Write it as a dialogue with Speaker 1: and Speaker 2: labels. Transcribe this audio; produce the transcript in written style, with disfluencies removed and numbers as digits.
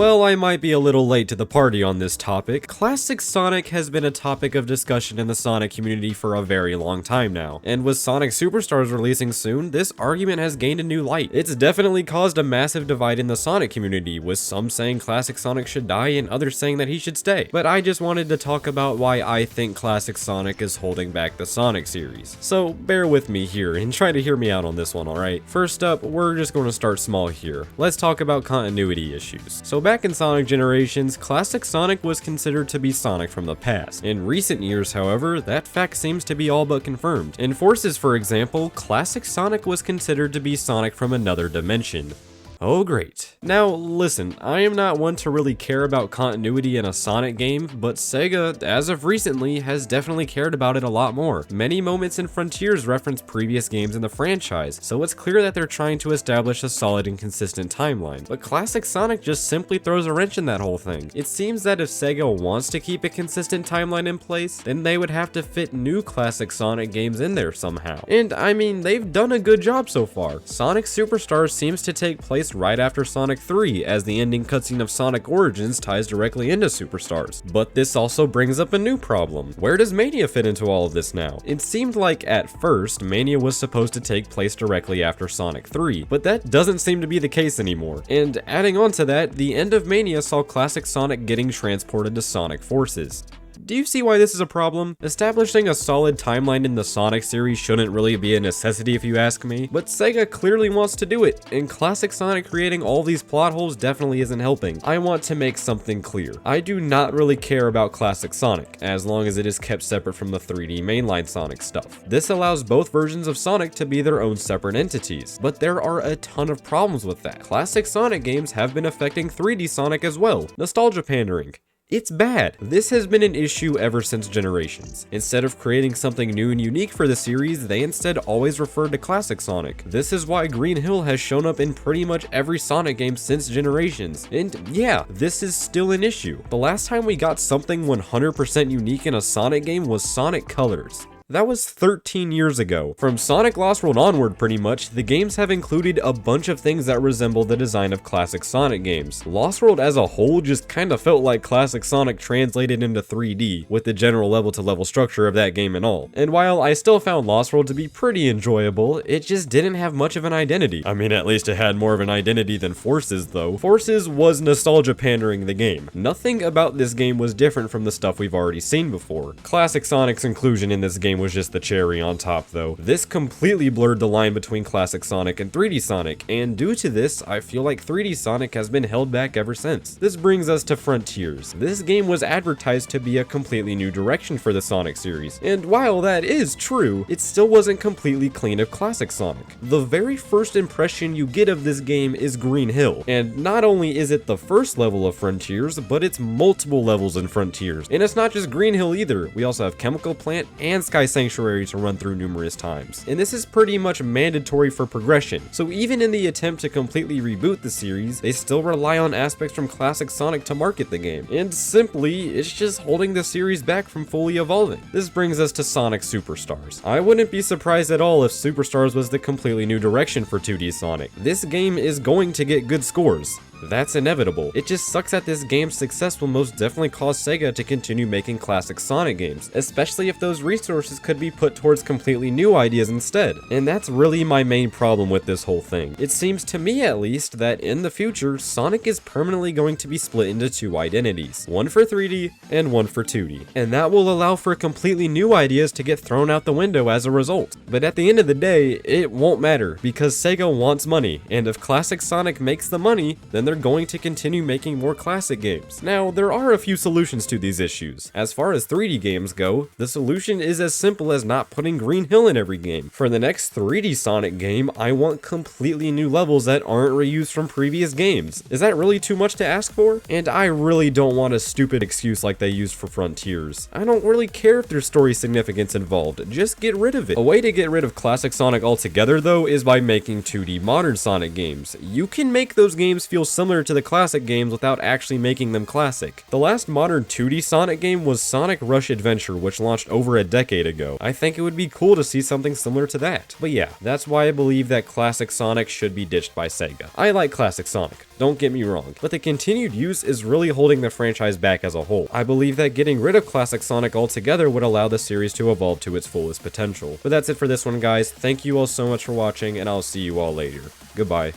Speaker 1: Well, I might be a little late to the party on this topic. Classic Sonic has been a topic of discussion in the Sonic community for a very long time now, and with Sonic Superstars releasing soon, this argument has gained a new light. It's definitely caused a massive divide in the Sonic community, with some saying Classic Sonic should die and others saying that he should stay. But I just wanted to talk about why I think Classic Sonic is holding back the Sonic series. So bear with me here and try to hear me out on this one, alright? First up, we're just going to start small here. Let's talk about continuity issues. So back in Sonic Generations, Classic Sonic was considered to be Sonic from the past. In recent years, however, that fact seems to be all but confirmed. In Forces, for example, Classic Sonic was considered to be Sonic from another dimension. Oh great. Now listen, I am not one to really care about continuity in a Sonic game, but Sega, as of recently, has definitely cared about it a lot more. Many moments in Frontiers reference previous games in the franchise, so it's clear that they're trying to establish a solid and consistent timeline. But Classic Sonic just simply throws a wrench in that whole thing. It seems that if Sega wants to keep a consistent timeline in place, then they would have to fit new Classic Sonic games in there somehow. And I mean, they've done a good job so far. Sonic Superstars seems to take place right after Sonic 3, as the ending cutscene of Sonic Origins ties directly into Superstars. But this also brings up a new problem. Where does Mania fit into all of this now? It seemed like at first, Mania was supposed to take place directly after Sonic 3, but that doesn't seem to be the case anymore. And adding on to that, the end of Mania saw Classic Sonic getting transported to Sonic Forces. Do you see why this is a problem? Establishing a solid timeline in the Sonic series shouldn't really be a necessity if you ask me, but Sega clearly wants to do it, and Classic Sonic creating all these plot holes definitely isn't helping. I want to make something clear. I do not really care about Classic Sonic, as long as it is kept separate from the 3D mainline Sonic stuff. This allows both versions of Sonic to be their own separate entities, but there are a ton of problems with that. Classic Sonic games have been affecting 3D Sonic as well. Nostalgia pandering. It's bad. This has been an issue ever since Generations. Instead of creating something new and unique for the series, they instead always refer to Classic Sonic. This is why Green Hill has shown up in pretty much every Sonic game since Generations. And yeah, this is still an issue. The last time we got something 100% unique in a Sonic game was Sonic Colors. That was 13 years ago. From Sonic Lost World onward pretty much, the games have included a bunch of things that resemble the design of classic Sonic games. Lost World as a whole just kinda felt like classic Sonic translated into 3D, with the general level-to-level structure of that game and all. And while I still found Lost World to be pretty enjoyable, it just didn't have much of an identity. I mean, at least it had more of an identity than Forces though. Forces was nostalgia pandering the game. Nothing about this game was different from the stuff we've already seen before. Classic Sonic's inclusion in this game was just the cherry on top though. This completely blurred the line between Classic Sonic and 3D Sonic, and due to this, I feel like 3D Sonic has been held back ever since. This brings us to Frontiers. This game was advertised to be a completely new direction for the Sonic series, and while that is true, it still wasn't completely clean of Classic Sonic. The very first impression you get of this game is Green Hill, and not only is it the first level of Frontiers, but it's multiple levels in Frontiers. And it's not just Green Hill either, we also have Chemical Plant and Sky Sanctuary to run through numerous times. And this is pretty much mandatory for progression, so even in the attempt to completely reboot the series, they still rely on aspects from Classic Sonic to market the game, and simply, it's just holding the series back from fully evolving. This brings us to Sonic Superstars. I wouldn't be surprised at all if Superstars was the completely new direction for 2D Sonic. This game is going to get good scores. That's inevitable. It just sucks that this game's success will most definitely cause Sega to continue making classic Sonic games, especially if those resources could be put towards completely new ideas instead. And that's really my main problem with this whole thing. It seems to me at least that in the future, Sonic is permanently going to be split into two identities, one for 3D and one for 2D. And that will allow for completely new ideas to get thrown out the window as a result. But at the end of the day, it won't matter because Sega wants money, and if classic Sonic makes the money, then they're going to continue making more classic games. Now, there are a few solutions to these issues. As far as 3D games go, the solution is as simple as not putting Green Hill in every game. For the next 3D Sonic game, I want completely new levels that aren't reused from previous games. Is that really too much to ask for? And I really don't want a stupid excuse like they used for Frontiers. I don't really care if there's story significance involved, just get rid of it. A way to get rid of classic Sonic altogether though is by making 2D modern Sonic games. You can make those games feel similar to the classic games without actually making them classic. The last modern 2D Sonic game was Sonic Rush Adventure, which launched over a decade ago. I think it would be cool to see something similar to that. But yeah, that's why I believe that classic Sonic should be ditched by Sega. I like classic Sonic, don't get me wrong, but the continued use is really holding the franchise back as a whole. I believe that getting rid of classic Sonic altogether would allow the series to evolve to its fullest potential. But that's it for this one, guys. Thank you all so much for watching, and I'll see you all later. Goodbye.